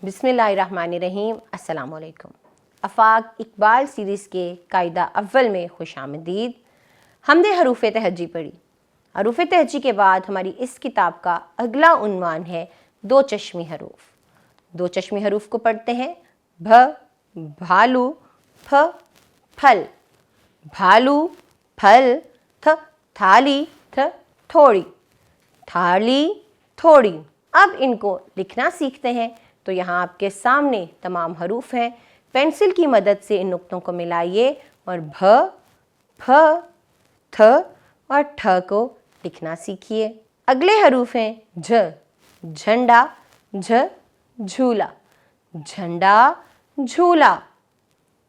बिस्मिल्लाहिर्रहमानिर्रहीम। अस्सलाम वालेकुम। आफाक इकबाल सीरीज़ के कायदा अव्वल में खुशामदीद। हमने हरूफ तहज्जी पढ़ी। हरूफ तहज्जी के बाद हमारी इस किताब का अगला उन्वान है दो चश्मी हरूफ। दो चश्मी हरूफ को पढ़ते हैं। भ भालू, फ फल, भालू फल, थ थाली, थ थोड़ी, थाली थोड़ी। अब इनको लिखना सीखते हैं। तो यहाँ आपके सामने तमाम हरूफ हैं। पेंसिल की मदद से इन नुक्तों को मिलाइए और भ, फ, थ और ठ को लिखना सीखिए। अगले हरूफ हैं झ, झंडा, झ झूला, झंडा झूला,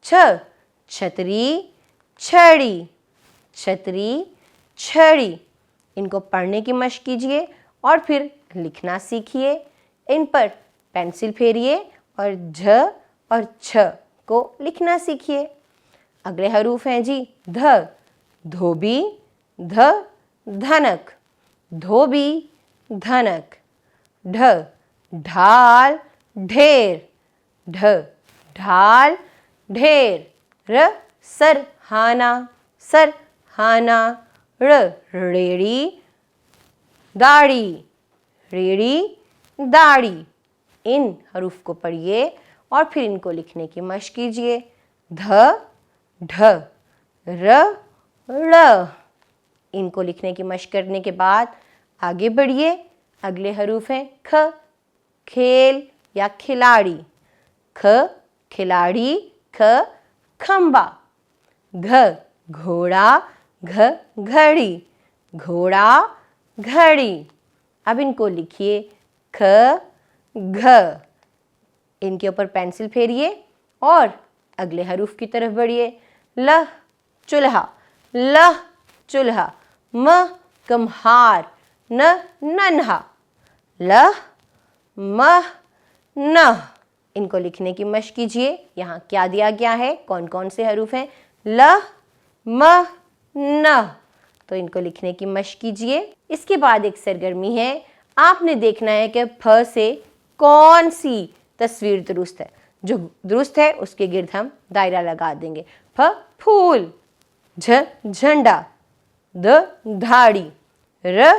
छ छतरी, छड़ी, छतरी छड़ी। इनको पढ़ने की मशक कीजिए और फिर लिखना सीखिए। इन पर पेंसिल फेरिए और झ और छ को लिखना सीखिए। अगले हरूफ हैं जी ध, धोबी, ध धनक, धोबी धनक, ढ ढाल, ढेर, ढ ढाल ढेर, र सरहाना, सरहाना, ड़ रेड़ी, दाढ़ी, रेड़ी दाढ़ी। इन हरूफ को पढ़िए और फिर इनको लिखने की मशक कीजिए। ध ढ, र ड़। इनको लिखने की मशक करने के बाद आगे बढ़िए। अगले हरूफ हैं ख, खेल या खिलाड़ी, ख खिलाड़ी, ख खंबा, घ घोड़ा, घ घड़ी, घोड़ा घड़ी। अब इनको लिखिए ख घ। इनके ऊपर पेंसिल फेरिए और अगले हरूफ की तरफ बढ़िए। ल चूल्हा, ल चूल्हा, म कम्हार, न नन्हा, ल म न। इनको लिखने की मशक कीजिए। यहाँ क्या दिया गया है, कौन कौन से हरूफ हैं? ल म न। तो इनको लिखने की मशक कीजिए। इसके बाद एक सरगर्मी है। आपने देखना है कि फ से कौन सी तस्वीर दुरुस्त है। जो दुरुस्त है उसके गिर्द हम दायरा लगा देंगे। फ फूल, झ झंडा, द धाड़ी, र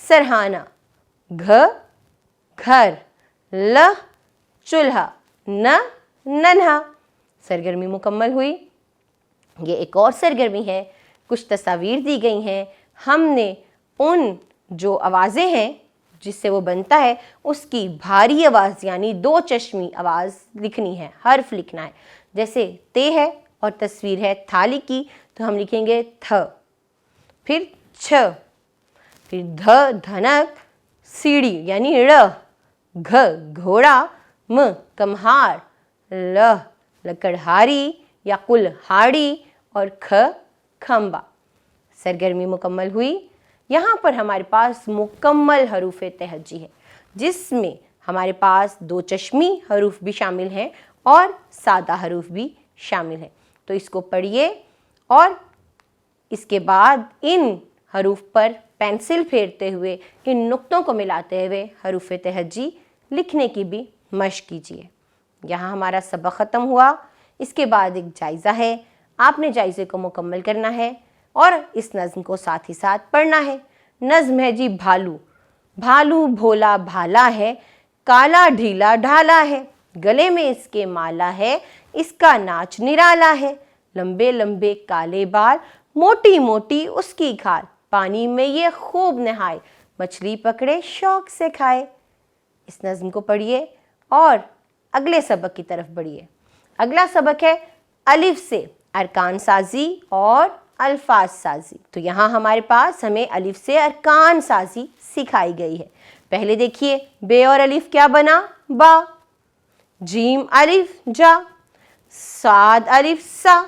सरहाना, घ घर, ल चूल्हा, न नन्हा। सरगर्मी मुकम्मल हुई। ये एक और सरगर्मी है। कुछ तस्वीर दी गई हैं। हमने उन जो आवाज़ें हैं जिससे वो बनता है उसकी भारी आवाज़ यानी दो चश्मी आवाज़ लिखनी है, हर्फ लिखना है। जैसे ते है और तस्वीर है थाली की, तो हम लिखेंगे थ, फिर छ, फिर ध धनक, सीढ़ी यानी ड़, घ घोड़ा, म कम्हार, ल लकड़हारी या कुल्हाड़ी और ख खंबा। सरगर्मी मुकम्मल हुई। यहाँ पर हमारे पास मुकम्मल हरूफ तहज्जी है जिसमें हमारे पास दो चश्मी हरूफ भी शामिल हैं और सादा हरूफ भी शामिल हैं। तो इसको पढ़िए और इसके बाद इन हरूफ पर पेंसिल फेरते हुए, इन नुक्तों को मिलाते हुए हरूफ तहज्जी लिखने की भी मशक कीजिए। यहाँ हमारा सबक ख़त्म हुआ। इसके बाद एक जायज़ा है। आपने जायज़े को मुकम्मल करना है और इस नज़्म को साथ ही साथ पढ़ना है। नज़्म है जी भालू। भालू भोला भाला है, काला ढीला ढाला है, गले में इसके माला है, इसका नाच निराला है, लंबे लंबे काले बाल, मोटी मोटी उसकी खाल, पानी में ये खूब नहाए, मछली पकड़े शौक से खाए। इस नज़्म को पढ़िए और अगले सबक की तरफ बढ़िए। अगला सबक है अलिफ से अरकान साजी और अल्फाज साजी। तो यहाँ हमारे पास हमें अलिफ से अरकान साजी सिखाई गई है। पहले देखिए बे और अलिफ क्या बना, बा, जीम अलिफ जा, साद अलिफ सा,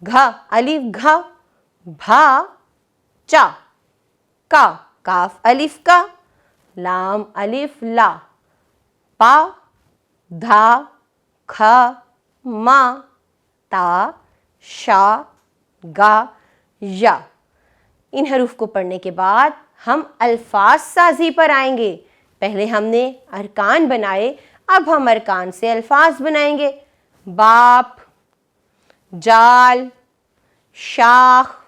घा अलिफ घा, भा चा, का काफ अलिफ का, लाम अलिफ ला, पा धा खा मा, ता शा गा या। इन हरूफ को पढ़ने के बाद हम अल्फाज साजी पर आएंगे। पहले हमने अरकान बनाए, अब हम अरकान से अल्फाज बनाएंगे। बाप, जाल, शाख,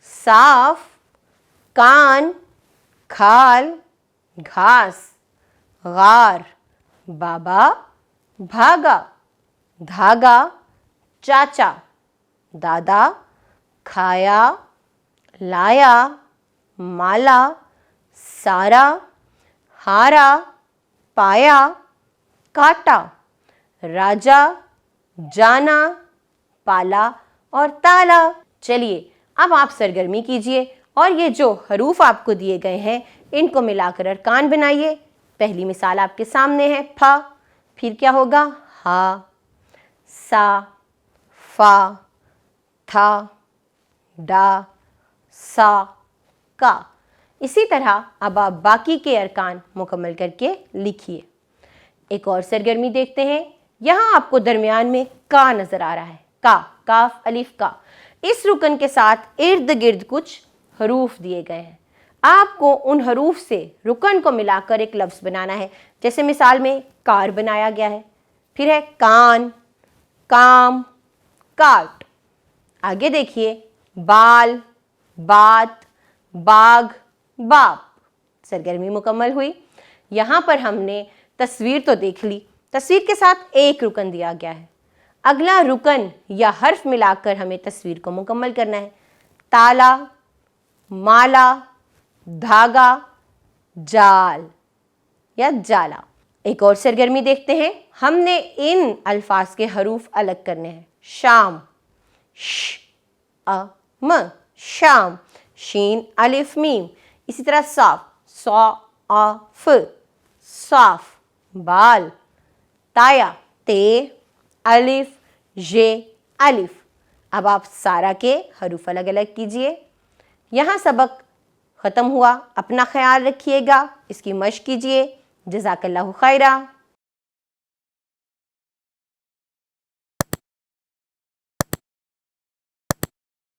साफ, कान, खाल, घास, गार, बाबा, भागा, धागा, चाचा, दादा, खाया, लाया, माला, सारा, हारा, पाया, काटा, राजा, जाना, पाला और ताला। चलिए अब आप सरगर्मी कीजिए और ये जो हरूफ आपको दिए गए हैं इनको मिलाकर अरकान बनाइए। पहली मिसाल आपके सामने है फा, फिर क्या होगा हा, सा, फा, था, डा, सा, का। इसी तरह अब आप बाकी के अरकान मुकम्मल करके लिखिए। एक और सरगर्मी देखते हैं। यहाँ आपको दरमियान में का नजर आ रहा है, का, काफ अलिफ का। इस रुकन के साथ इर्द गिर्द कुछ हरूफ दिए गए हैं। आपको उन हरूफ से रुकन को मिलाकर एक लफ्ज़ बनाना है। जैसे मिसाल में कार बनाया गया है, फिर है कान, काम, काट। आगे देखिए बाल, बात, बाग, बाप। सरगर्मी मुकम्मल हुई। यहाँ पर हमने तस्वीर तो देख ली, तस्वीर के साथ एक रुकन दिया गया है। अगला रुकन या हर्फ मिलाकर हमें तस्वीर को मुकम्मल करना है। ताला, माला, धागा, जाल या जाला। एक और सरगर्मी देखते हैं। हमने इन अल्फाज के हरूफ अलग करने हैं। शाम, श, अ, म, शाम, शीन अलिफ मीम। इसी तरह साफ, सौ, आ, फ, साफ। बाल, ताया, ते, अलिफ, जे, अलिफ। अब आप सारा के हरूफ अलग अलग कीजिए। यहाँ सबक ख़त्म हुआ। अपना ख्याल रखिएगा, इसकी मश्क कीजिए। जज़ाकल्लाहु खैरा।